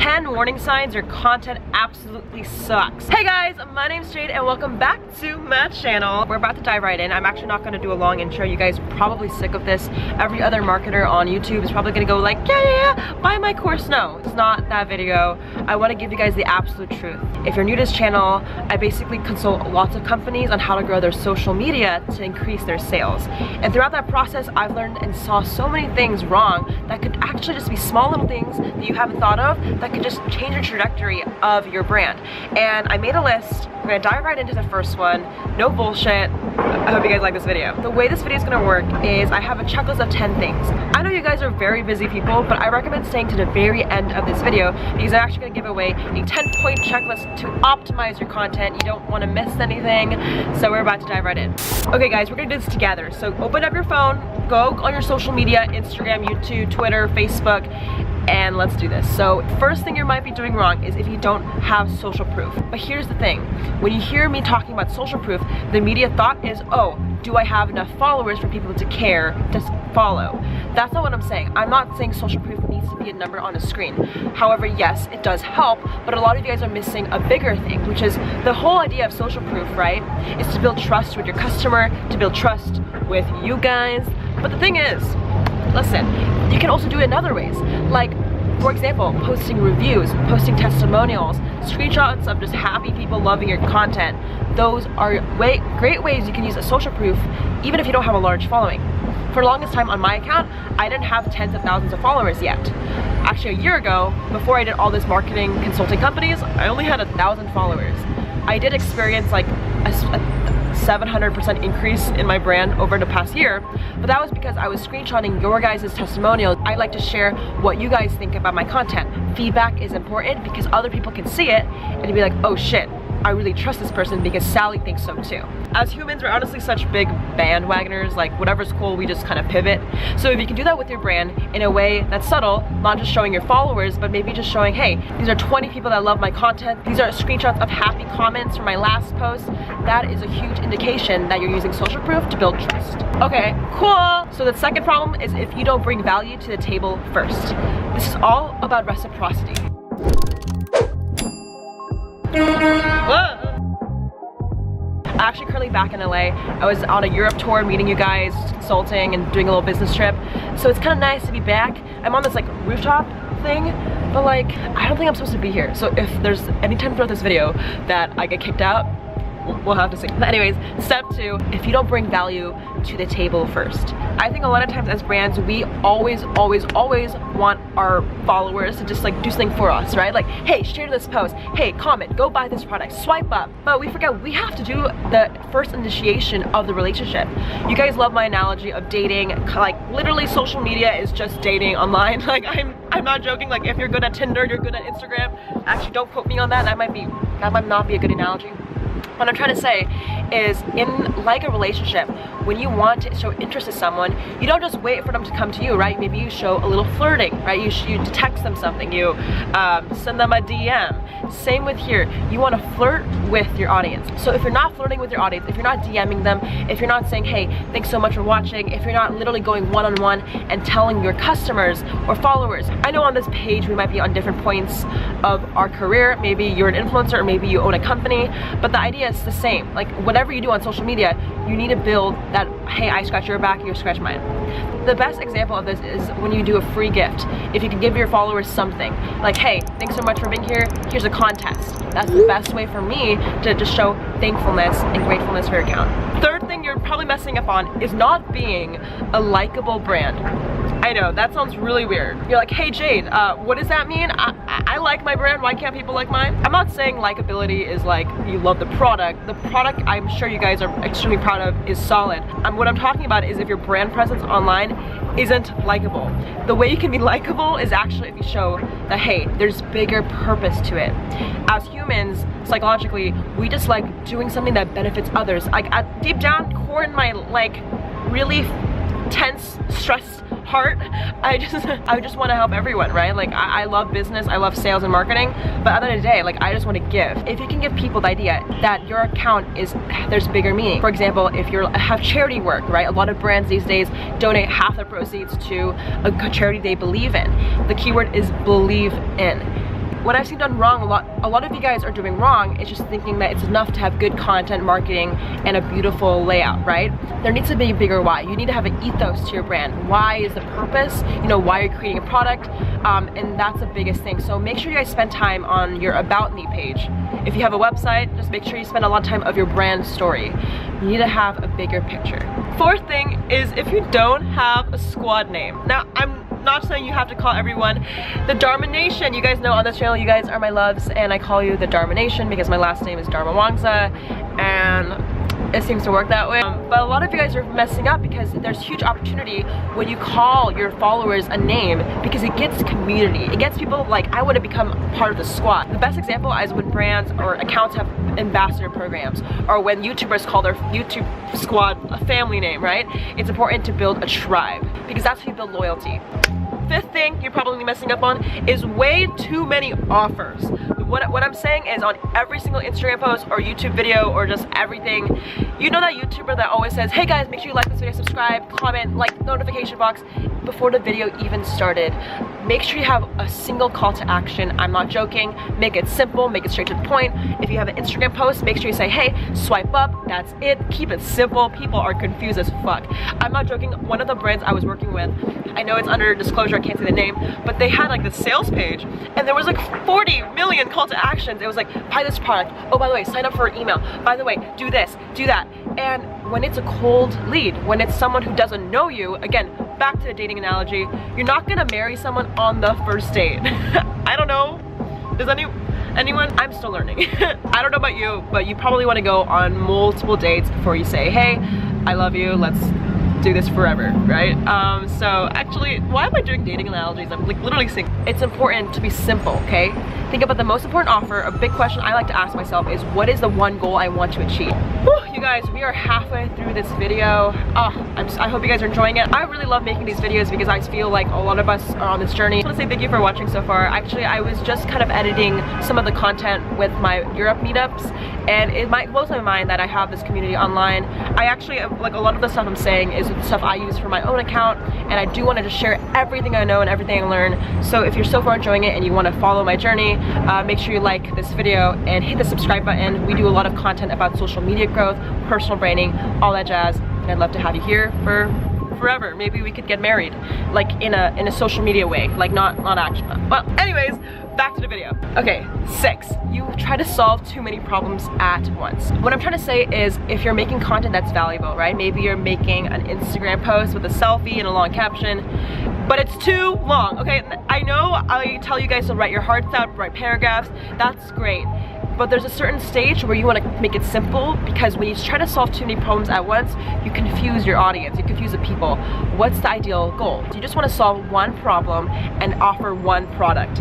10 warning signs your content absolutely sucks. Hey guys, my name's Jade and welcome back to my channel. We're about to dive right in. I'm actually not going to do a long intro. You guys are probably sick of this. Every other marketer on YouTube is probably going to go like, yeah, buy my course. No, it's not that video. I want to give you guys the absolute truth. If you're new to this channel, I basically consult lots of companies on how to grow their social media to increase their sales. And throughout that process, I've learned and saw so many things wrong that could actually just be small little things that you haven't thought of that could just change the trajectory of your brand. And I made a list. We're gonna dive right into the first one. No bullshit. I hope you guys like this video. The way this video is gonna work is I have a checklist of 10 things. I know you guys are very busy people, but I recommend staying to the very end of this video because I'm actually gonna give away a 10-point checklist to optimize your content. You don't wanna miss anything. So we're about to dive right in. Okay guys, we're gonna do this together. So open up your phone, go on your social media, Instagram, YouTube, Twitter, Facebook, and let's do this. So first thing you might be doing wrong is if you don't have social proof. But here's the thing, when you hear me talking about social proof, the immediate thought is, oh, do I have enough followers for people to care to follow? That's not what I'm saying. I'm not saying social proof needs to be a number on a screen. However, yes, it does help, but a lot of you guys are missing a bigger thing, which is the whole idea of social proof, right? Is to build trust with your customer, to build trust with you guys. But the thing is, listen, you can also do it in other ways. Like, for example, posting reviews, posting testimonials, screenshots of just happy people loving your content. Those are great ways you can use a social proof even if you don't have a large following. For the longest time on my account, I didn't have tens of thousands of followers yet. Actually, a year ago, before I did all this marketing consulting companies, I only had 1,000 followers. I did experience like a 700% increase in my brand over the past year, but that was because I was screenshotting your guys' testimonials. I like to share what you guys think about my content. Feedback is important because other people can see it and be like, oh shit, I really trust this person because Sally thinks so too. As humans, we're honestly such big bandwagoners, like whatever's cool, we just kind of pivot. So if you can do that with your brand in a way that's subtle, not just showing your followers, but maybe just showing, hey, these are 20 people that love my content. These are screenshots of happy comments from my last post. That is a huge indication that you're using social proof to build trust. Okay, cool. So the second problem is if you don't bring value to the table first. This is all about reciprocity. Whoa. I'm actually currently back in LA. I was on a Europe tour meeting you guys, consulting and doing a little business trip. So it's kind of nice to be back. I'm on this like rooftop thing, but like I don't think I'm supposed to be here. So if there's any time throughout this video that I get kicked out, we'll have to see. But anyways, step 2, if you don't bring value to the table first. I think a lot of times as brands, we always want our followers to just like do something for us, right? Like, hey, share this post, hey, comment, go buy this product, swipe up. But we forget we have to do the first initiation of the relationship. You guys love my analogy of dating. Like literally social media is just dating online. Like I'm not joking. Like if you're good at Tinder, you're good at Instagram. Actually, don't quote me on that. That might not be a good analogy. What I'm trying to say is, in like a relationship, when you want to show interest in someone, you don't just wait for them to come to you, right? Maybe you show a little flirting, right? You text them something, you send them a DM. Same with here. You want to flirt with your audience. So if you're not flirting with your audience, if you're not DMing them, if you're not saying, hey, thanks so much for watching, if you're not literally going one-on-one and telling your customers or followers, I know on this page we might be on different points of our career. Maybe you're an influencer or maybe you own a company, but the idea is the same. Like whatever you do on social media, you need to build that, hey, I scratch your back, you scratch mine. The best example of this is when you do a free gift. If you can give your followers something, like, hey, thanks so much for being here, here's a contest. That's the best way for me to just show thankfulness and gratefulness for your account. Third thing you're probably messing up on is not being a likable brand. I know, that sounds really weird. You're like, hey Jade, what does that mean? I like my brand, why can't people like mine? I'm not saying likability is like you love the product. The product I'm sure you guys are extremely proud of is solid. What I'm talking about is if your brand presence online isn't likable. The way you can be likable is actually if you show that, hey, there's bigger purpose to it. As humans, psychologically, we just like doing something that benefits others. Like deep down core in my like really tense, stressed heart, I just want to help everyone, right? Like I love business, I love sales and marketing, but at the end of the day, like I just want to give. If you can give people the idea that your account is, there's bigger meaning. For example, if you have charity work, right? A lot of brands these days donate half the proceeds to a charity they believe in. The keyword is believe in. what I've seen done wrong, a lot of you guys are doing wrong, is just thinking that it's enough to have good content marketing and a beautiful layout, right? There needs to be a bigger why. You need to have an ethos to your brand. Why is the purpose? You know, why you're creating a product, and that's the biggest thing. So make sure you guys spend time on your About Me page. If you have a website, just make sure you spend a lot of time of your brand story. You need to have a bigger picture. Fourth thing is if you don't have a squad name. Now, I'm not saying you have to call everyone the Dharma Nation. You guys know on this channel, you guys are my loves, and I call you the Dharma Nation because my last name is Dharma Wangsa, and it seems to work that way. But a lot of you guys are messing up because there's huge opportunity when you call your followers a name, because it gets community. It gets people like, I want to become part of the squad. The best example is when brands or accounts have ambassador programs, or when YouTubers call their YouTube squad a family name, right? It's important to build a tribe because that's how you build loyalty. Fifth thing you're probably messing up on is way too many offers. What I'm saying is, on every single Instagram post or YouTube video or just everything, you know that YouTuber that always says, hey guys, make sure you like this video, subscribe, comment, like notification box before the video even started. Make sure you have a single call to action. I'm not joking. Make it simple, make it straight to the point. If you have an Instagram post, make sure you say, hey, swipe up, that's it. Keep it simple. People are confused as fuck. I'm not joking. One of the brands I was working with, I know it's under disclosure, I can't say the name, but they had like the sales page and there was like 40 million call to actions. It was like, buy this product. Oh, by the way, sign up for an email. By the way, do this, do that. And when it's a cold lead, when it's someone who doesn't know you, again, back to the dating analogy, you're not gonna marry someone on the first date. I don't know. Does anyone? I'm still learning. I don't know about you, but you probably want to go on multiple dates before you say, hey, I love you, let's do this forever, right? So actually, why am I doing dating analogies? I'm like literally saying it's important to be simple, okay? Think about the most important offer. A big question I like to ask myself is, what is the one goal I want to achieve? Whew, you guys, we are halfway through this video. I hope you guys are enjoying it. I really love making these videos because I feel like a lot of us are on this journey. I want to say thank you for watching so far. Actually, I was just kind of editing some of the content with my Europe meetups, and it might blow my mind that I have this community online. I actually, like, a lot of the stuff I'm saying is the stuff I use for my own account, and I do want to just share everything I know and everything I learn. So if you're so far enjoying it and you want to follow my journey, make sure you like this video and hit the subscribe button. We do a lot of content about social media growth, personal branding, all that jazz, and I'd love to have you here for forever. Maybe we could get married, like in a social media way, like not actually. Well, anyways, back to the video. Okay, 6, you try to solve too many problems at once. What I'm trying to say is, if you're making content that's valuable, right? Maybe you're making an Instagram post with a selfie and a long caption, but it's too long, okay? I know I tell you guys to write your hearts out, write paragraphs, that's great. But there's a certain stage where you want to make it simple, because when you try to solve too many problems at once, you confuse your audience, you confuse the people. What's the ideal goal? You just want to solve one problem and offer one product.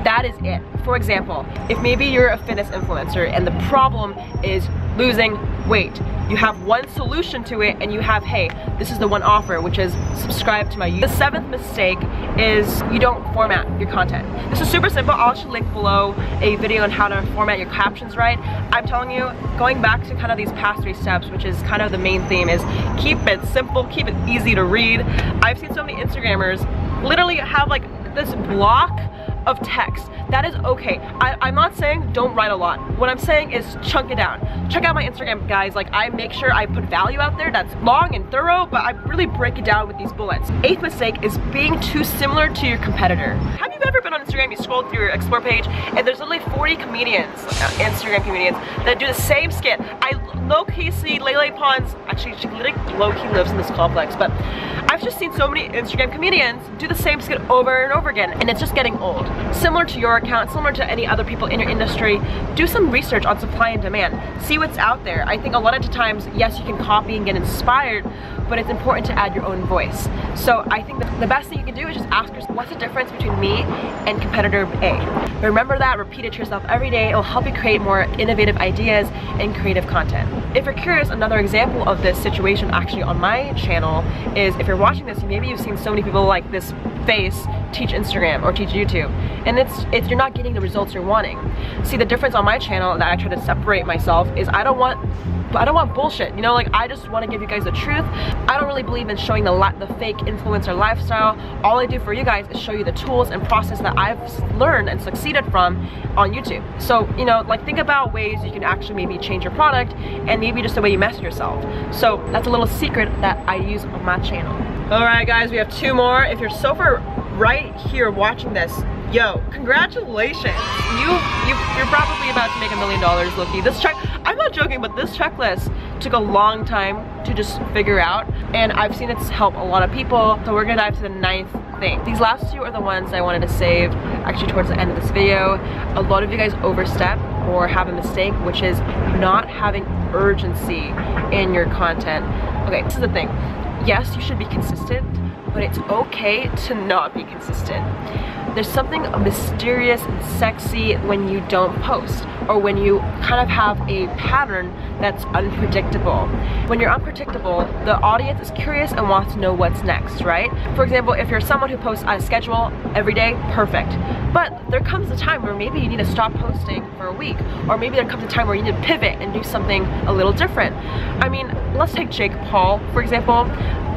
That is it. For example, if maybe you're a fitness influencer and the problem is losing weight, you have one solution to it, and you have, hey, this is the one offer, which is subscribe to my YouTube. The 7th mistake is you don't format your content. This is super simple. I'll actually link below a video on how to format your captions right. I'm telling you, going back to kind of these past 3 steps, which is kind of the main theme, is keep it simple, keep it easy to read. I've seen so many Instagrammers literally have like this block of text. That is okay. I'm not saying don't write a lot. What I'm saying is chunk it down. Check out my Instagram, guys. Like, I make sure I put value out there that's long and thorough, but I really break it down with these bullets. 8th mistake is being too similar to your competitor. Have you ever been on Instagram, you scroll through your explore page, and there's literally 40 comedians, Instagram comedians, that do the same skit. I low-key see Lele Pons, actually she low-key lives in this complex, but I've just seen so many Instagram comedians do the same skit over and over again, and it's just getting old. Similar to your account, similar to any other people in your industry, do some research on supply and demand. See what's out there. I think a lot of the times, yes, you can copy and get inspired, but it's important to add your own voice. So I think that the best thing you can do is just ask yourself, what's the difference between me and competitor A? Remember that, repeat it to yourself every day. It will help you create more innovative ideas and creative content. If you're curious, another example of this situation actually on my channel is, if you're watching this, maybe you've seen so many people like this face teach Instagram or teach YouTube, and it's you're not getting the results you're wanting. See, the difference on my channel that I try to separate myself is, I don't want but I don't want bullshit, you know, like I just want to give you guys the truth. I don't really believe in showing the fake influencer lifestyle. All I do for you guys is show you the tools and process that I've learned and succeeded from on YouTube. So, you know, like think about ways you can actually maybe change your product and maybe just the way you message yourself. So that's a little secret that I use on my channel. All right guys, we have 2 more. If you're so far right here watching this, yo, congratulations. You're probably about to make $1 million, Loki. This I'm not joking, but this checklist took a long time to just figure out, and I've seen it help a lot of people. So we're gonna dive to the 9th thing. These last 2 are the ones I wanted to save actually towards the end of this video. A lot of you guys overstep or have a mistake, which is not having urgency in your content. Okay, this is the thing. Yes, you should be consistent, but it's okay to not be consistent. There's something mysterious and sexy when you don't post, or when you kind of have a pattern that's unpredictable. When you're unpredictable, the audience is curious and wants to know what's next, right? For example, if you're someone who posts on a schedule every day, perfect. But there comes a time where maybe you need to stop posting for a week, or maybe there comes a time where you need to pivot and do something a little different. I mean, let's take Jake Paul, for example.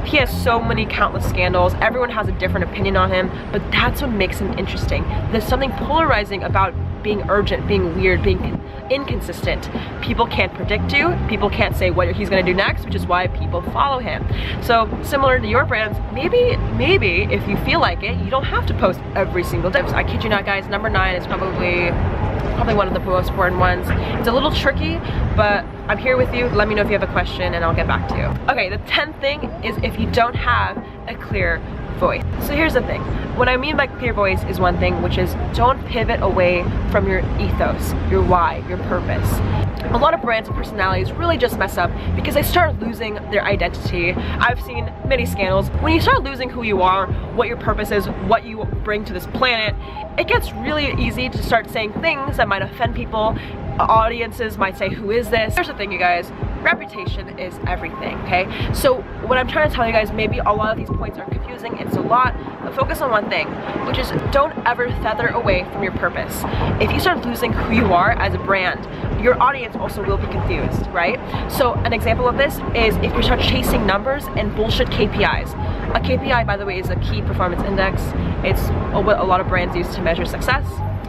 He has so many countless scandals. Everyone has a different opinion on him, but that's what makes him interesting. There's something polarizing about being urgent, being weird, being inconsistent. People can't predict you. People can't say what he's gonna do next, which is why people follow him. So similar to your brands, maybe if you feel like it, you don't have to post every single day. So I kid you not, guys, number 9 is probably one of the most important ones. It's a little tricky, but I'm here with you. Let me know if you have a question and I'll get back to you. Okay, the 10th thing is if you don't have a clear voice. So here's the thing. What I mean by clear voice is one thing, which is don't pivot away from your ethos, your why, your purpose. A lot of brands and personalities really just mess up because they start losing their identity. I've seen many scandals. When you start losing who you are, what your purpose is, what you bring to this planet, it gets really easy to start saying things that might offend people. Audiences might say, who is this? Here's the thing, you guys. Reputation is everything, okay? So what I'm trying to tell you guys, maybe a lot of these points are confusing, it's a lot, but focus on one thing, which is don't ever feather away from your purpose. If you start losing who you are as a brand, your audience also will be confused, right? So an example of this is if you start chasing numbers and bullshit KPIs. A KPI, by the way, is a key performance index. It's what a lot of brands use to measure success.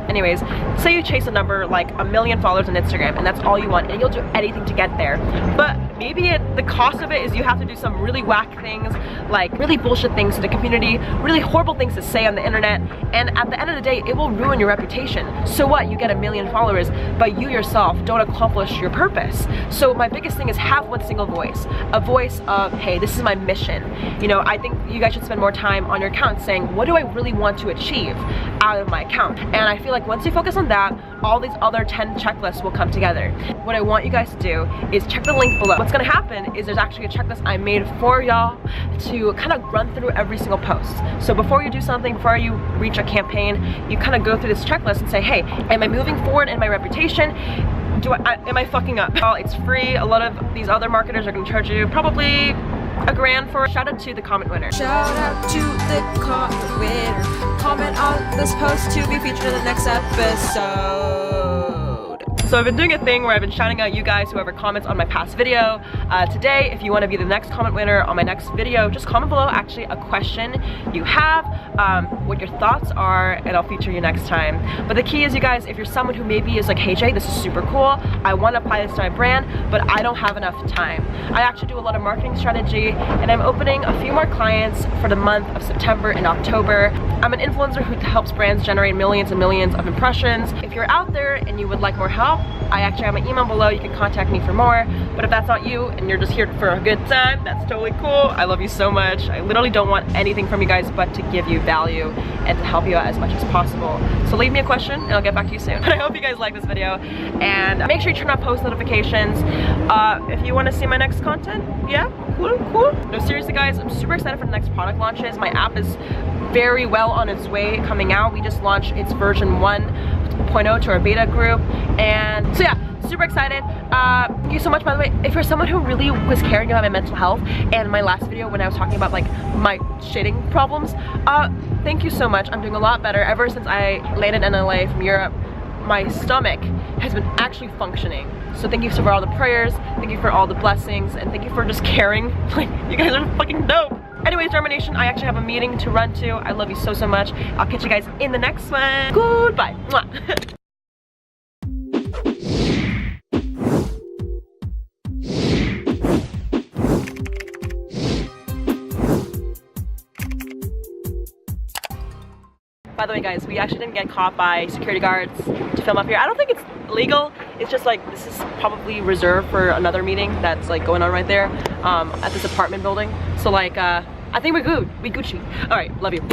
Anyways, say you chase a number like 1 million followers on Instagram and that's all you want, and you'll do anything to get there. But maybe the cost of it is you have to do some really whack things, like really bullshit things to the community, really horrible things to say on the internet, and at the end of the day, it will ruin your reputation. So what? You get 1 million followers, but you yourself don't accomplish your purpose. So my biggest thing is have one single voice. A voice of, hey, this is my mission. You know, I think you guys should spend more time on your account saying, what do I really want to achieve out of my account? And I feel like once you focus on that, all these other 10 checklists will come together. What I want you guys to do is check the link below. What's gonna happen is there's actually a checklist I made for y'all to kind of run through every single post. So before you do something, before you reach a campaign, you kind of go through this checklist and say, hey, am I moving forward in my reputation? Am I fucking up? Well, it's free. A lot of these other marketers are gonna charge you probably $1,000 for it. Shout out to the comment winner. Shout out to the comment winner. Comment on this post to be featured in the next episode. So I've been doing a thing where I've been shouting out you guys, whoever comments on my past video. Today, if you want to be the next comment winner on my next video, just comment below actually a question you have, what your thoughts are, and I'll feature you next time. But the key is, you guys, if you're someone who maybe is like, hey Jay, this is super cool, I want to apply this to my brand, but I don't have enough time. I actually do a lot of marketing strategy, and I'm opening a few more clients for the month of September and October. I'm an influencer who helps brands generate millions and millions of impressions. If you're out there and you would like more help, I actually have my email below. You can contact me for more. But if that's not you and you're just here for a good time, that's totally cool. I love you so much. I literally don't want anything from you guys but to give you value and to help you out as much as possible. So leave me a question and I'll get back to you soon. But I hope you guys like this video, and make sure you turn on post notifications. If you want to see my next content, yeah, cool. No, seriously guys, I'm super excited for the next product launches. My app is very well on its way coming out. We just launched its version 1.0 to our beta group, and so yeah, super excited. Thank you so much, by the way. If you're someone who really was caring about my mental health, and my last video when I was talking about like my shitting problems, thank you so much. I'm doing a lot better ever since I landed in LA from Europe. my stomach has been actually functioning. So thank you for all the prayers, thank you for all the blessings, and thank you for just caring. Like, you guys are fucking dope. Anyways, Dharma Nation, I actually have a meeting to run to. I love you so, so much. I'll catch you guys in the next one. Goodbye. Mwah. By the way, guys, we actually didn't get caught by security guards to film up here. I don't think it's legal. It's just like, this is probably reserved for another meeting that's like going on right there at this apartment building. So like, I think we're good. We Gucci. All right, love you.